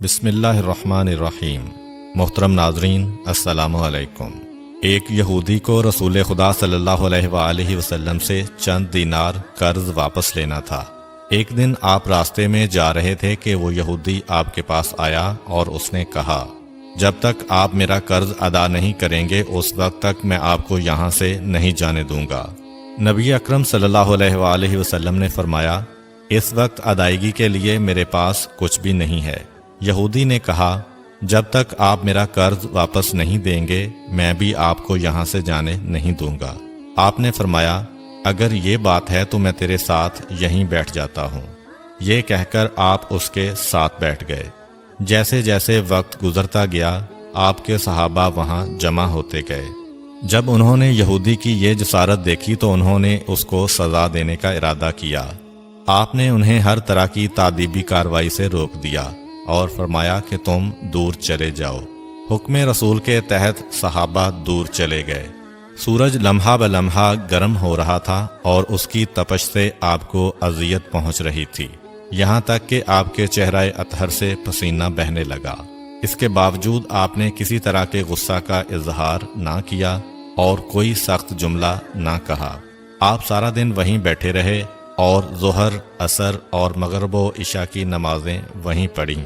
بسم اللہ الرحمن الرحیم۔ محترم ناظرین، السلام علیکم۔ ایک یہودی کو رسول خدا صلی اللہ علیہ وآلہ وسلم سے چند دینار قرض واپس لینا تھا۔ ایک دن آپ راستے میں جا رہے تھے کہ وہ یہودی آپ کے پاس آیا اور اس نے کہا، جب تک آپ میرا قرض ادا نہیں کریں گے اس وقت تک میں آپ کو یہاں سے نہیں جانے دوں گا۔ نبی اکرم صلی اللہ علیہ وآلہ وسلم نے فرمایا، اس وقت ادائیگی کے لیے میرے پاس کچھ بھی نہیں ہے۔ یہودی نے کہا، جب تک آپ میرا قرض واپس نہیں دیں گے میں بھی آپ کو یہاں سے جانے نہیں دوں گا۔ آپ نے فرمایا، اگر یہ بات ہے تو میں تیرے ساتھ یہیں بیٹھ جاتا ہوں۔ یہ کہہ کر آپ اس کے ساتھ بیٹھ گئے۔ جیسے جیسے وقت گزرتا گیا آپ کے صحابہ وہاں جمع ہوتے گئے۔ جب انہوں نے یہودی کی یہ جسارت دیکھی تو انہوں نے اس کو سزا دینے کا ارادہ کیا۔ آپ نے انہیں ہر طرح کی تادیبی کارروائی سے روک دیا اور فرمایا کہ تم دور چلے جاؤ۔ حکم رسول کے تحت صحابہ دور چلے گئے۔ سورج لمحہ بلمحہ گرم ہو رہا تھا اور اس کی تپش سے آپ کو اذیت پہنچ رہی تھی، یہاں تک کہ آپ کے چہرہ اطہر سے پسینہ بہنے لگا۔ اس کے باوجود آپ نے کسی طرح کے غصہ کا اظہار نہ کیا اور کوئی سخت جملہ نہ کہا۔ آپ سارا دن وہیں بیٹھے رہے اور ظہر، عصر اور مغرب و عشاء کی نمازیں وہیں پڑھیں۔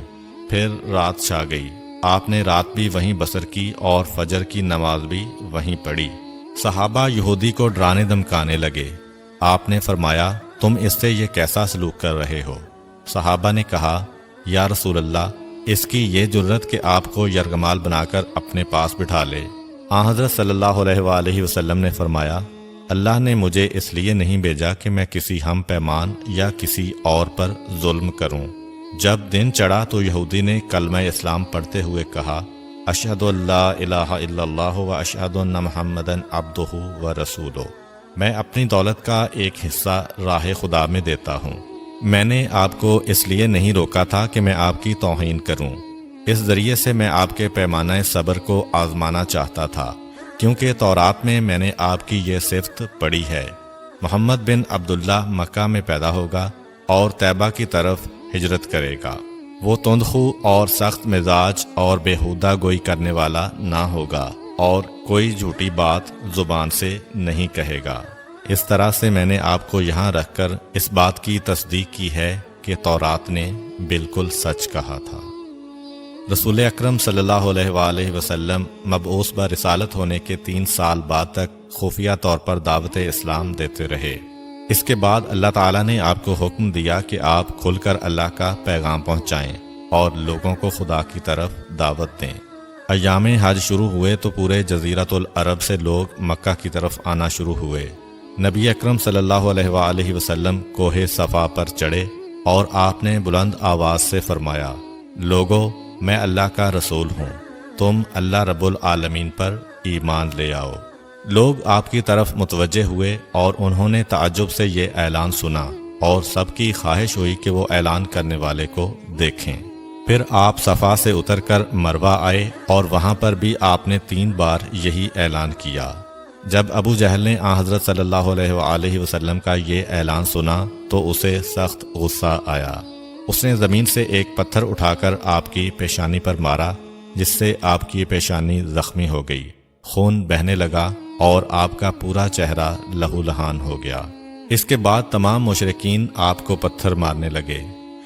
پھر رات چھا گئی۔ آپ نے رات بھی وہیں بسر کی اور فجر کی نماز بھی وہیں پڑھی۔ صحابہ یہودی کو ڈرانے دھمکانے لگے۔ آپ نے فرمایا، تم اس سے یہ کیسا سلوک کر رہے ہو؟ صحابہ نے کہا، یا رسول اللہ، اس کی یہ جرت کہ آپ کو یرغمال بنا کر اپنے پاس بٹھا لے۔ آن حضرت صلی اللہ علیہ وآلہ وسلم نے فرمایا، اللہ نے مجھے اس لیے نہیں بھیجا کہ میں کسی ہم پیمان یا کسی اور پر ظلم کروں۔ جب دن چڑھا تو یہودی نے کلمہ اسلام پڑھتے ہوئے کہا، اشہد ان لا الہ الا اللہ و اشہد ان محمدً عبدہ و رسولہ۔ میں اپنی دولت کا ایک حصہ راہ خدا میں دیتا ہوں۔ میں نے آپ کو اس لیے نہیں روکا تھا کہ میں آپ کی توہین کروں۔ اس ذریعے سے میں آپ کے پیمانہ صبر کو آزمانا چاہتا تھا، کیونکہ تورات میں نے آپ کی یہ صفت پڑھی ہے، محمد بن عبداللہ مکہ میں پیدا ہوگا اور طیبہ کی طرف ہجرت کرے گا۔ وہ تندخو اور سخت مزاج اور بیہودہ گوئی کرنے والا نہ ہوگا اور کوئی جھوٹی بات زبان سے نہیں کہے گا۔ اس طرح سے میں نے آپ کو یہاں رکھ کر اس بات کی تصدیق کی ہے کہ تورات نے بالکل سچ کہا تھا۔ رسول اکرم صلی اللہ علیہ وآلہ وسلم مبعوث برسالت ہونے کے 3 سال بعد تک خفیہ طور پر دعوت اسلام دیتے رہے۔ اس کے بعد اللہ تعالیٰ نے آپ کو حکم دیا کہ آپ کھل کر اللہ کا پیغام پہنچائیں اور لوگوں کو خدا کی طرف دعوت دیں۔ ایام حج شروع ہوئے تو پورے جزیرۃ العرب سے لوگ مکہ کی طرف آنا شروع ہوئے۔ نبی اکرم صلی اللہ علیہ وآلہ وسلم کوہ صفا پر چڑھے اور آپ نے بلند آواز سے فرمایا، لوگو، میں اللہ کا رسول ہوں، تم اللہ رب العالمین پر ایمان لے آؤ۔ لوگ آپ کی طرف متوجہ ہوئے اور انہوں نے تعجب سے یہ اعلان سنا اور سب کی خواہش ہوئی کہ وہ اعلان کرنے والے کو دیکھیں۔ پھر آپ صفا سے اتر کر مروہ آئے اور وہاں پر بھی آپ نے 3 بار یہی اعلان کیا۔ جب ابو جہل نے آن حضرت صلی اللہ علیہ وآلہ وسلم کا یہ اعلان سنا تو اسے سخت غصہ آیا۔ اس نے زمین سے ایک پتھر اٹھا کر آپ کی پیشانی پر مارا، جس سے آپ کی پیشانی زخمی ہو گئی، خون بہنے لگا اور آپ کا پورا چہرہ لہو لہان ہو گیا۔ اس کے بعد تمام مشرکین آپ کو پتھر مارنے لگے۔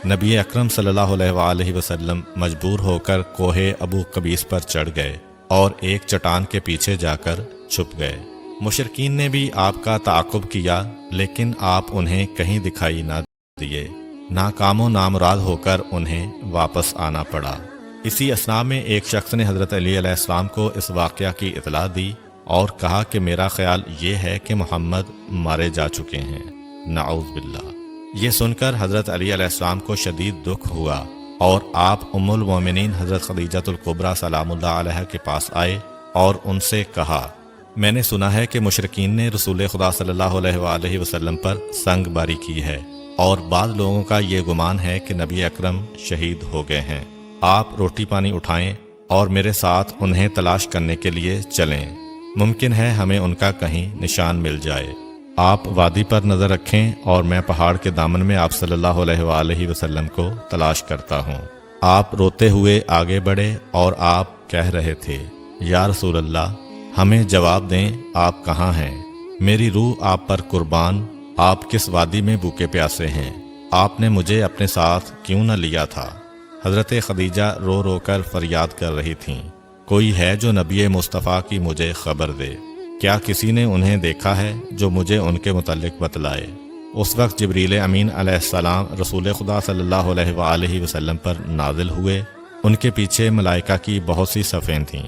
نبی اکرم صلی اللہ علیہ وآلہ وسلم مجبور ہو کر کوہ ابو قبیس پر چڑھ گئے اور ایک چٹان کے پیچھے جا کر چھپ گئے۔ مشرکین نے بھی آپ کا تعاقب کیا لیکن آپ انہیں کہیں دکھائی نہ دیے۔ ناکام و نامراد ہو کر انہیں واپس آنا پڑا۔ اسی اثناء میں ایک شخص نے حضرت علی علیہ السلام کو اس واقعہ کی اطلاع دی اور کہا کہ میرا خیال یہ ہے کہ محمد مارے جا چکے ہیں، نعوذ باللہ۔ یہ سن کر حضرت علی علیہ السلام کو شدید دکھ ہوا اور آپ ام المومنین حضرت خدیجہ الکبریٰ سلام اللہ علیہ کے پاس آئے اور ان سے کہا، میں نے سنا ہے کہ مشرکین نے رسول خدا صلی اللہ علیہ وآلہ وسلم پر سنگ باری کی ہے اور بعض لوگوں کا یہ گمان ہے کہ نبی اکرم شہید ہو گئے ہیں۔ آپ روٹی پانی اٹھائیں اور میرے ساتھ انہیں تلاش کرنے کے لیے چلیں، ممکن ہے ہمیں ان کا کہیں نشان مل جائے۔ آپ وادی پر نظر رکھیں اور میں پہاڑ کے دامن میں آپ صلی اللہ علیہ وآلہ وسلم کو تلاش کرتا ہوں۔ آپ روتے ہوئے آگے بڑھے اور آپ کہہ رہے تھے، یا رسول اللہ، ہمیں جواب دیں، آپ کہاں ہیں؟ میری روح آپ پر قربان، آپ کس وادی میں بھوکے پیاسے ہیں؟ آپ نے مجھے اپنے ساتھ کیوں نہ لیا تھا؟ حضرت خدیجہ رو رو کر فریاد کر رہی تھیں، کوئی ہے جو نبی مصطفیٰ کی مجھے خبر دے؟ کیا کسی نے انہیں دیکھا ہے جو مجھے ان کے متعلق بتلائے؟ اس وقت جبریل امین علیہ السلام رسول خدا صلی اللہ علیہ وآلہ وسلم پر نازل ہوئے۔ ان کے پیچھے ملائکہ کی بہت سی صفیں تھیں۔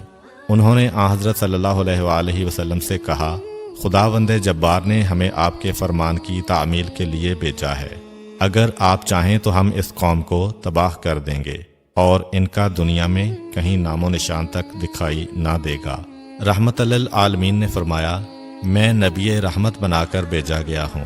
انہوں نے آن حضرت صلی اللہ علیہ وآلہ وسلم سے کہا، خداوند جبار نے ہمیں آپ کے فرمان کی تعمیل کے لیے بھیجا ہے۔ اگر آپ چاہیں تو ہم اس قوم کو تباہ کر دیں گے اور ان کا دنیا میں کہیں نام و نشان تک دکھائی نہ دے گا۔ رحمت للعالمین نے فرمایا، میں نبی رحمت بنا کر بھیجا گیا ہوں،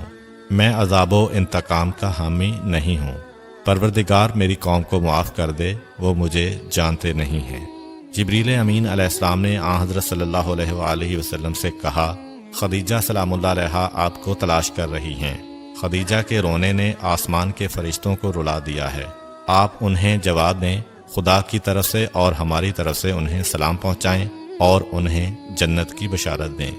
میں عذاب و انتقام کا حامی نہیں ہوں۔ پروردگار میری قوم کو معاف کر دے، وہ مجھے جانتے نہیں ہیں۔ جبریل امین علیہ السلام نے آن حضرت صلی اللہ علیہ وآلہ وسلم سے کہا، خدیجہ سلام اللہ علیہا آپ کو تلاش کر رہی ہیں۔ خدیجہ کے رونے نے آسمان کے فرشتوں کو رلا دیا ہے۔ آپ انہیں جواب دیں، خدا کی طرف سے اور ہماری طرف سے انہیں سلام پہنچائیں اور انہیں جنت کی بشارت دیں۔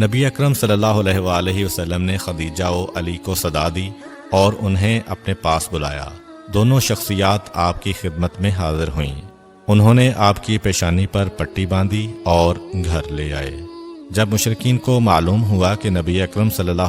نبی اکرم صلی اللہ علیہ وآلہ وسلم نے خدیجہ و علی کو صدا دی اور انہیں اپنے پاس بلایا۔ دونوں شخصیات آپ کی خدمت میں حاضر ہوئیں۔ انہوں نے آپ کی پیشانی پر پٹی باندھی اور گھر لے آئے۔ جب مشرکین کو معلوم ہوا کہ نبی اکرم صلی اللہ